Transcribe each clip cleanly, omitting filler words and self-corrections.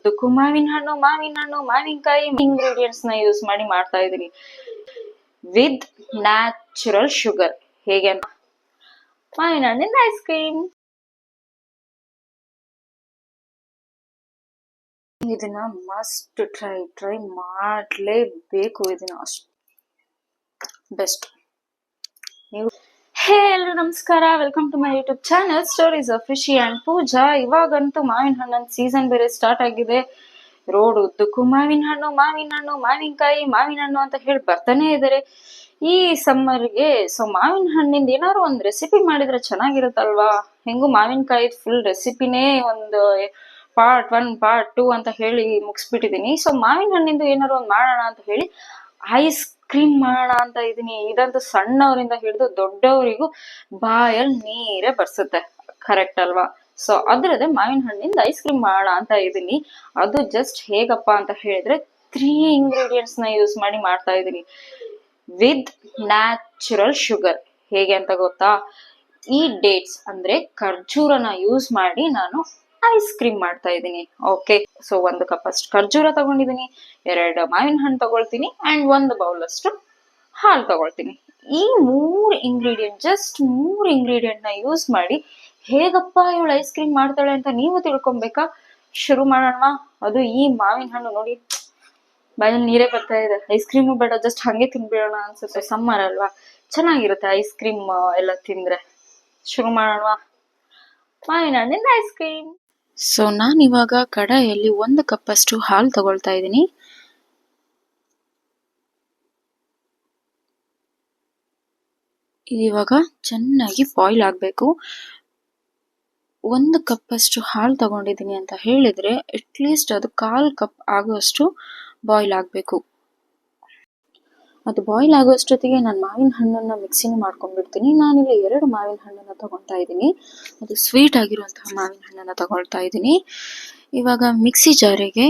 ಅದಕ್ಕೂ ಮಾವಿನ ಹಣ್ಣು ಮಾವಿನಕಾಯಿ ಇಂಗ್ರೀಡಿಯೆಂಟ್ಸ್ ನ ಯೂಸ್ ಮಾಡಿ ಮಾಡ್ತಾ ಇದೀನಿ ವಿತ್ ನ್ಯಾಚುರಲ್ ಶುಗರ್. ಹೇಗೆ ಮಾವಿನ ಹಣ್ಣಿಂದ ಐಸ್ ಕ್ರೀಮ್. ಇದನ್ನ ಮಸ್ಟ್ ಟ್ರೈ ಮಾಡ್ಲೇಬೇಕು. ಇದನ್ನ ಅಷ್ಟು ಬೆಸ್ಟ್. ನೀವು ಎಲ್ರು ನಮಸ್ಕಾರ, welcome to my YouTube channel stories of Rishi and Pooja. ಇವಾಗಂತೂ ಮಾವಿನ ಹಣ್ಣಿನ ಸೀಸನ್ ಬೇರೆ ಸ್ಟಾರ್ಟ್ ಆಗಿದೆ. ರೋಡ್ ಉದ್ದಕ್ಕೂ ಮಾವಿನ ಹಣ್ಣು ಮಾವಿನಕಾಯಿ ಮಾವಿನ ಹಣ್ಣು ಅಂತ ಹೇಳಿ ಬರ್ತಾನೆ ಇದಾರೆ ಈ ಸಮ್ಮರ್ಗೆ. ಸೊ ಮಾವಿನ ಹಣ್ಣಿಂದ ಏನಾದ್ರು ಒಂದ್ ರೆಸಿಪಿ ಮಾಡಿದ್ರೆ ಚೆನ್ನಾಗಿರುತ್ತಲ್ವಾ. ಹೆಂಗು ಮಾವಿನಕಾಯಿ ಫುಲ್ ರೆಸಿಪಿನೇ ಒಂದು ಪಾರ್ಟ್ 1 ಪಾರ್ಟ್ 2 ಅಂತ ಹೇಳಿ ಮುಗಿಸ್ಬಿಟ್ಟಿದೀನಿ. ಸೊ ಮಾವಿನ ಹಣ್ಣಿಂದ ಏನಾದ್ರು ಒಂದ್ ಮಾಡೋಣ ಅಂತ ಹೇಳಿ ಐಸ್ ಕ್ರೀಮ್ ಮಾಡೋಣ ಅಂತ ಇದೀನಿ. ಇದಂತೂ ಸಣ್ಣವರಿಂದ ಹಿಡಿದು ದೊಡ್ಡವರಿಗೂ ಬಾಯಲ್ಲಿ ನೀರೇ ಬರ್ಸುತ್ತೆ, ಕರೆಕ್ಟ್ ಅಲ್ವಾ? ಸೊ ಅದ್ರದ್ದೇ ಮಾವಿನ ಹಣ್ಣಿಂದ ಐಸ್ ಕ್ರೀಮ್ ಮಾಡೋಣ ಅಂತ ಇದೀನಿ. ಅದು ಜಸ್ಟ್ ಹೇಗಪ್ಪ ಅಂತ ಹೇಳಿದ್ರೆ 3 ಇಂಗ್ರೀಡಿಯೆಂಟ್ಸ್ ನ ಯೂಸ್ ಮಾಡಿ ಮಾಡ್ತಾ ಇದೀನಿ ವಿತ್ ನ್ಯಾಚುರಲ್ ಶುಗರ್. ಹೇಗೆ ಅಂತ ಗೊತ್ತಾ? ಈ ಡೇಟ್ಸ್ ಅಂದ್ರೆ ಖರ್ಜೂರನ ಯೂಸ್ ಮಾಡಿ ನಾನು ಐಸ್ ಕ್ರೀಮ್ ಮಾಡ್ತಾ ಇದ್ದೀನಿ. ಓಕೆ, ಸೊ 1 ಕಪ್ ಅಷ್ಟು ಖರ್ಜೂರ ತಗೊಂಡಿದ್ದೀನಿ, 2 ಮಾವಿನ ಹಣ್ಣು ತಗೊಳ್ತೀನಿ ಅಂಡ್ 1 ಬೌಲ್ ಅಷ್ಟು ಹಾಲು ತಗೊಳ್ತೀನಿ. ಈ 3 ಇಂಗ್ರೀಡಿಯೆಂಟ್, ಜಸ್ಟ್ 3 ಇಂಗ್ರೀಡಿಯೆಂಟ್ ನ ಯೂಸ್ ಮಾಡಿ ಹೇಗಪ್ಪ ಇವಳು ಐಸ್ ಕ್ರೀಮ್ ಮಾಡ್ತಾಳೆ ಅಂತ ನೀವು ತಿಳ್ಕೊಬೇಕಾ? ಶುರು ಮಾಡೋಣ. ಅದು ಈ ಮಾವಿನ ಹಣ್ಣು ನೋಡಿ ಬಾಯಲ್ಲಿ ನೀರೇ ಬರ್ತಾ ಇದೆ. ಐಸ್ ಕ್ರೀಮು ಬೇಡ, ಜಸ್ಟ್ ಹಂಗೆ ತಿನ್ಬಿಡೋಣ ಅನ್ಸುತ್ತೆ. ಸಮ್ಮರ್ ಅಲ್ವಾ, ಚೆನ್ನಾಗಿರುತ್ತೆ ಐಸ್ ಕ್ರೀಮ್ ಎಲ್ಲ ತಿಂದ್ರೆ. ಶುರು ಮಾಡೋಣ ಮಾವಿನ ಹಣ್ಣಿಂದ ಐಸ್ ಕ್ರೀಮ್. ಸೊ ನಾನು ಇವಾಗ ಕಡಾಯಲ್ಲಿ 1 ಕಪ್ ಅಷ್ಟು ಹಾಲು ತಗೊಳ್ತಾ ಇದ್ದೀನಿ. ಇವಾಗ ಚೆನ್ನಾಗಿ ಬಾಯ್ಲ್ ಆಗ್ಬೇಕು. 1 ಕಪ್ ಅಷ್ಟು ಹಾಲು ತಗೊಂಡಿದ್ದೀನಿ ಅಂತ ಹೇಳಿದ್ರೆ ಅಟ್ಲೀಸ್ಟ್ ಅದು 1/4 ಕಪ್ ಆಗುವಷ್ಟು ಬಾಯ್ಲ್ ಆಗ್ಬೇಕು. ಅದು ಬಾಯ್ಲ್ ಆಗೋಷ್ಟೊತ್ತಿಗೆ ನಾನು ಮಾವಿನ ಹಣ್ಣನ್ನ ಮಿಕ್ಸಿನ ಮಾಡ್ಕೊಂಡ್ಬಿಡ್ತೀನಿ. ನಾನಿಲ್ಲಿ 2 ಮಾವಿನ ಹಣ್ಣನ್ನ ತಗೊಳ್ತಾ ಇದ್ದೀನಿ. ಅದು ಸ್ವೀಟ್ ಆಗಿರುವಂತಹ ಮಾವಿನ ಹಣ್ಣನ್ನ ತಗೊಳ್ತಾ ಇದ್ದೀನಿ. ಇವಾಗ ಮಿಕ್ಸಿ ಜಾರಿಗೆ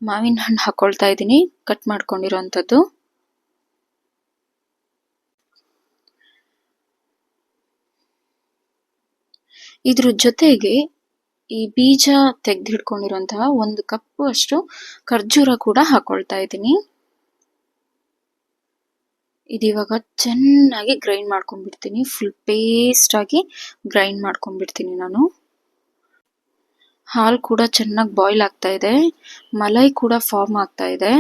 ಮಾವಿನ ಹಣ್ಣು ಹಾಕೊಳ್ತಾ ಇದ್ದೀನಿ, ಕಟ್ ಮಾಡ್ಕೊಂಡಿರೋಂಥದ್ದು. ಇದ್ರ ಜೊತೆಗೆ ಈ ಬೀಜ ತೆಗೆದಿಟ್ಕೊಂಡಿರುವಂತಹ 1 ಕಪ್ ಅಷ್ಟು ಖರ್ಜೂರ ಕೂಡ ಹಾಕೊಳ್ತಾ ಇದ್ದೀನಿ. ಇದಿವಾಗ ಚೆನ್ನಾಗಿ ಗ್ರೈಂಡ್ ಮಾಡ್ಕೊಂಡ್ಬಿಡ್ತೀನಿ. ಫುಲ್ ಪೇಸ್ಟ್ ಆಗಿ ಗ್ರೈಂಡ್ ಮಾಡ್ಕೊಂಡ್ಬಿಡ್ತೀನಿ ನಾನು. ಹಾಲು ಕೂಡ ಚೆನ್ನಾಗಿ ಬಾಯ್ಲ್ ಆಗ್ತಾ ಇದೆ, ಮಲೈ ಕೂಡ ಫಾರ್ಮ್ ಆಗ್ತಾ ಇದೆ.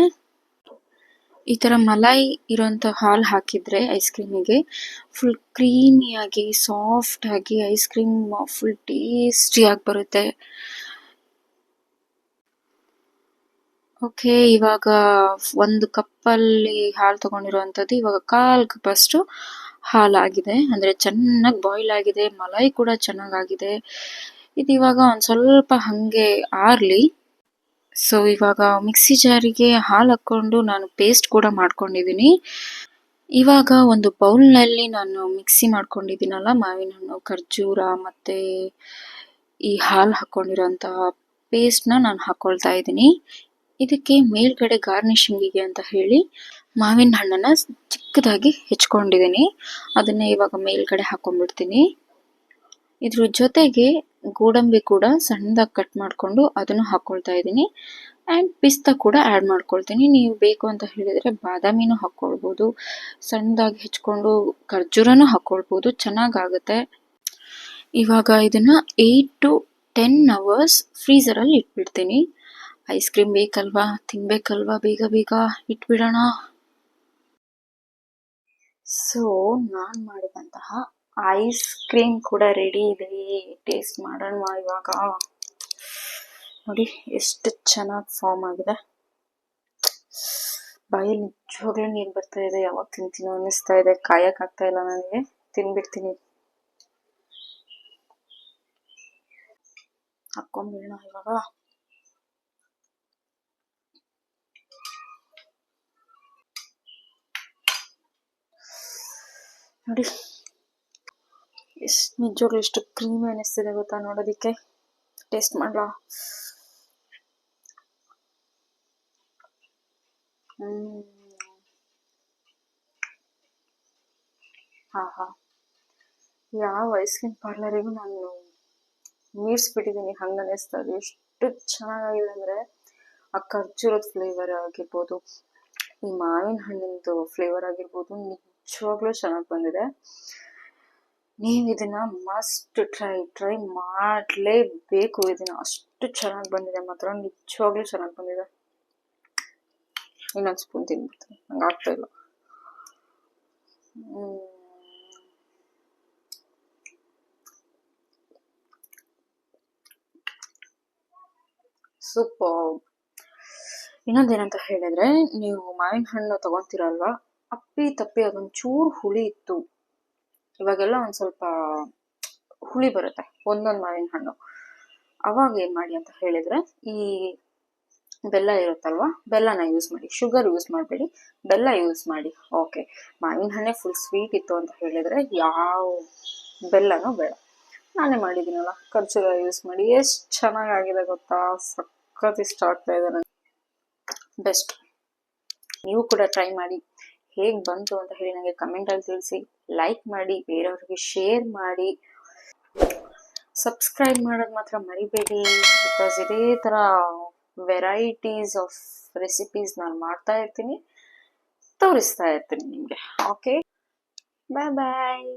ಈ ತರ ಮಲೈ ಇರೋಂಥ ಹಾಲು ಹಾಕಿದ್ರೆ ಐಸ್ ಕ್ರೀಮಿಗೆ ಫುಲ್ ಕ್ರೀಮಿಯಾಗಿ ಸಾಫ್ಟ್ ಆಗಿ ಐಸ್ ಕ್ರೀಮ್ ಫುಲ್ ಟೇಸ್ಟಿಯಾಗಿ ಬರುತ್ತೆ. ಓಕೆ, ಇವಾಗ 1 ಕಪ್ಪಲ್ಲಿ ಹಾಲು ತಗೊಂಡಿರುವಂಥದ್ದು ಇವಾಗ 1/4 ಕಪ್ ಅಷ್ಟು ಹಾಲಾಗಿದೆ. ಅಂದ್ರೆ ಚೆನ್ನಾಗಿ ಬಾಯ್ಲ್ ಆಗಿದೆ, ಮಲೈ ಕೂಡ ಚೆನ್ನಾಗಾಗಿದೆ. ಇದು ಇವಾಗ ಒಂದ್ ಸ್ವಲ್ಪ ಹಂಗೆ ಆರ್ಲಿ. ಸೊ ಇವಾಗ ಮಿಕ್ಸಿ ಜಾರಿಗೆ ಹಾಲು ಹಾಕೊಂಡು ನಾನು ಪೇಸ್ಟ್ ಕೂಡ ಮಾಡ್ಕೊಂಡಿದ್ದೀನಿ. ಇವಾಗ ಒಂದು ಬೌಲ್ನಲ್ಲಿ ನಾನು ಮಿಕ್ಸಿ ಮಾಡ್ಕೊಂಡಿದ್ದೀನಲ್ಲ ಮಾವಿನ ಹಣ್ಣು, ಖರ್ಜೂರ ಮತ್ತೆ ಈ ಹಾಲು ಹಾಕೊಂಡಿರೋಂತಹ ಪೇಸ್ಟ್ನ ನಾನು ಹಾಕೊಳ್ತಾ ಇದ್ದೀನಿ. ಇದಕ್ಕೆ ಮೇಲ್ಗಡೆ ಗಾರ್ನಿಶಿಂಗಿಗೆ ಅಂತ ಹೇಳಿ ಮಾವಿನ ಹಣ್ಣನ್ನ ಚಿಕ್ಕದಾಗಿ ಹೆಚ್ಕೊಂಡಿದ್ದೀನಿ. ಅದನ್ನ ಇವಾಗ ಮೇಲ್ಗಡೆ ಹಾಕೊಂಡ್ಬಿಡ್ತೀನಿ. ಇದ್ರ ಜೊತೆಗೆ ಗೋಡಂಬಿ ಕೂಡ ಸಣ್ಣದಾಗಿ ಕಟ್ ಮಾಡ್ಕೊಂಡು ಅದನ್ನು ಹಾಕೊಳ್ತಾ ಇದ್ದೀನಿ ಆ್ಯಂಡ್ ಪಿಸ್ತಾ ಕೂಡ ಆ್ಯಡ್ ಮಾಡ್ಕೊಳ್ತೀನಿ. ನೀವು ಬೇಕು ಅಂತ ಹೇಳಿದರೆ ಬಾದಾಮಿನೂ ಹಾಕ್ಕೊಳ್ಬೋದು, ಸಣ್ಣದಾಗಿ ಹೆಚ್ಕೊಂಡು ಖರ್ಜೂರನೂ ಹಾಕ್ಕೊಳ್ಬೋದು, ಚೆನ್ನಾಗಾಗುತ್ತೆ. ಇವಾಗ ಇದನ್ನ 8 to 10 ಅವರ್ಸ್ ಫ್ರೀಸರಲ್ಲಿ ಇಟ್ಬಿಡ್ತೀನಿ. ಐಸ್ ಕ್ರೀಮ್ ಬೇಕಲ್ವಾ, ತಿನ್ಬೇಕಲ್ವಾ, ಬೇಗ ಬೇಗ ಇಟ್ಬಿಡೋಣ. ಸೊ ನಾನು ಮಾಡಿದಂತಹ ಐಸ್ ಕ್ರೀಮ್ ಕೂಡ ರೆಡಿ ಇದೆ. ಟೇಸ್ಟ್ ಮಾಡೋಣ ಇವಾಗ. ನೋಡಿ ಎಷ್ಟು ಚೆನ್ನಾಗಿ ಫಾರ್ಮ್ ಆಗಿದೆ. ಬಾಯಲ್ಲಿ ನಿಜವಾಗ್ಲೂ ನೀರು ಬರ್ತಾ ಇದೆ. ಯಾವಾಗ ತಿಂತೀನೋ ಅನ್ನಿಸ್ತಾ ಇದೆ. ಕಾಯಕ್ಕಾಗ್ತಾ ಇಲ್ಲ ನನಗೆ, ತಿನ್ಬಿಡ್ತೀನಿ. ಹಾಕೊಂಡ್ಬಿಡೋಣ ಇವಾಗ. ನೋಡಿ ಎಷ್ಟು ನಿಜವಾಗ್ಲೂ ಎಷ್ಟು ಕ್ರೀಮಿ ಅನ್ನಿಸ್ತಿದೆ ಗೊತ್ತಾ ನೋಡೋದಿಕ್ಕೆ. ಟೇಸ್ಟ್ ಮಾಡ್ಲಾ? ಹಾ, ಯಾವ ಐಸ್ ಕ್ರೀಮ್ ಪಾರ್ಲರಿಗೂ ನಾನು ಮೀರ್ಸ್ಬಿಟ್ಟಿದ್ದೀನಿ, ಹಂಗ ಅನ್ನಿಸ್ತದೆ. ಎಷ್ಟು ಎಷ್ಟು ಚೆನ್ನಾಗಿದೆ ಅಂದರೆ ಆ ಖರ್ಜೂರದ ಫ್ಲೇವರ್ ಆಗಿರ್ಬೋದು, ಈ ಮಾವಿನ ಹಣ್ಣಿಂದು ಫ್ಲೇವರ್ ಆಗಿರ್ಬೋದು, ನಿಜವಾಗ್ಲೂ ಚೆನ್ನಾಗಿ ಬಂದಿದೆ. ನೀವು ಇದನ್ನ ಮಸ್ಟ್ ಟ್ರೈ ಮಾಡಲೇಬೇಕು. ಇದನ್ನ ಅಷ್ಟು ಚೆನ್ನಾಗಿ ಬಂದಿದೆ, ಮಾತ್ರ ನಿಜವಾಗ್ಲೂ ಚೆನ್ನಾಗಿ ಬಂದಿದೆ. ಇನ್ನೊಂದು ಸ್ಪೂನ್ ತಿನ್ಬಿಡ್ತೀನಿ, ನಂಗೆ ಆಗ್ತಾ ಇಲ್ಲ. ಸೂಪರ್. ಇನ್ನೊಂದೇನಂತ ಹೇಳಿದ್ರೆ, ನೀವು ಮಾವಿನ ಹಣ್ಣು ತಗೊಂತೀರಲ್ವಾ, ಅಪ್ಪಿ ತಪ್ಪಿ ಅದೊಂದು ಚೂರು ಹುಳಿ ಇತ್ತು. ಇವಾಗೆಲ್ಲ ಒಂದು ಸ್ವಲ್ಪ ಹುಳಿ ಬರುತ್ತೆ ಒಂದೊಂದು ಮಾವಿನ ಹಣ್ಣು. ಅವಾಗ ಏನ್ ಮಾಡಿ ಅಂತ ಹೇಳಿದ್ರೆ, ಈ ಬೆಲ್ಲ ಇರುತ್ತಲ್ವಾ, ಬೆಲ್ಲನ ಯೂಸ್ ಮಾಡಿ, ಶುಗರ್ ಯೂಸ್ ಮಾಡಬೇಡಿ, ಬೆಲ್ಲ ಯೂಸ್ ಮಾಡಿ. ಓಕೆ, ಮಾವಿನ ಹಣ್ಣೆ ಫುಲ್ ಸ್ವೀಟ್ ಇತ್ತು ಅಂತ ಹೇಳಿದ್ರೆ ಯಾವ ಬೆಲ್ಲನೂ ಬೇಡ. ನಾನೇ ಮಾಡಿದ್ದೀನಲ್ಲ, ಖರ್ಜೂರ ಯೂಸ್ ಮಾಡಿ. ಎಷ್ಟು ಚೆನ್ನಾಗಾಗಿದೆ ಗೊತ್ತಾ, ಸಖತ್ ಇಷ್ಟ ಆಗ್ತಾ ಇದೆ ನನಗೆ. ಬೆಸ್ಟ್. ನೀವು ಕೂಡ ಟ್ರೈ ಮಾಡಿ, ಹೇಗೆ ಬಂತು ಅಂತ ಹೇಳಿ ನನಗೆ ಕಮೆಂಟಲ್ಲಿ ತಿಳಿಸಿ. ಲೈಕ್ ಮಾಡಿ, ಬೇರೆಯವ್ರಿಗೆ ಶೇರ್ ಮಾಡಿ, ಸಬ್ಸ್ಕ್ರೈಬ್ ಮಾಡೋದು ಮಾತ್ರ ಮರಿಬೇಡಿ. ಬಿಕಾಸ್ ಇದೇ ಥರ ವೆರೈಟೀಸ್ ಆಫ್ ರೆಸಿಪೀಸ್ ನಾನು ಮಾಡ್ತಾ ಇರ್ತೀನಿ, ತೋರಿಸ್ತಾ ಇರ್ತೀನಿ ನಿಮಗೆ. ಓಕೆ, ಬಾಯ್ ಬಾಯ್.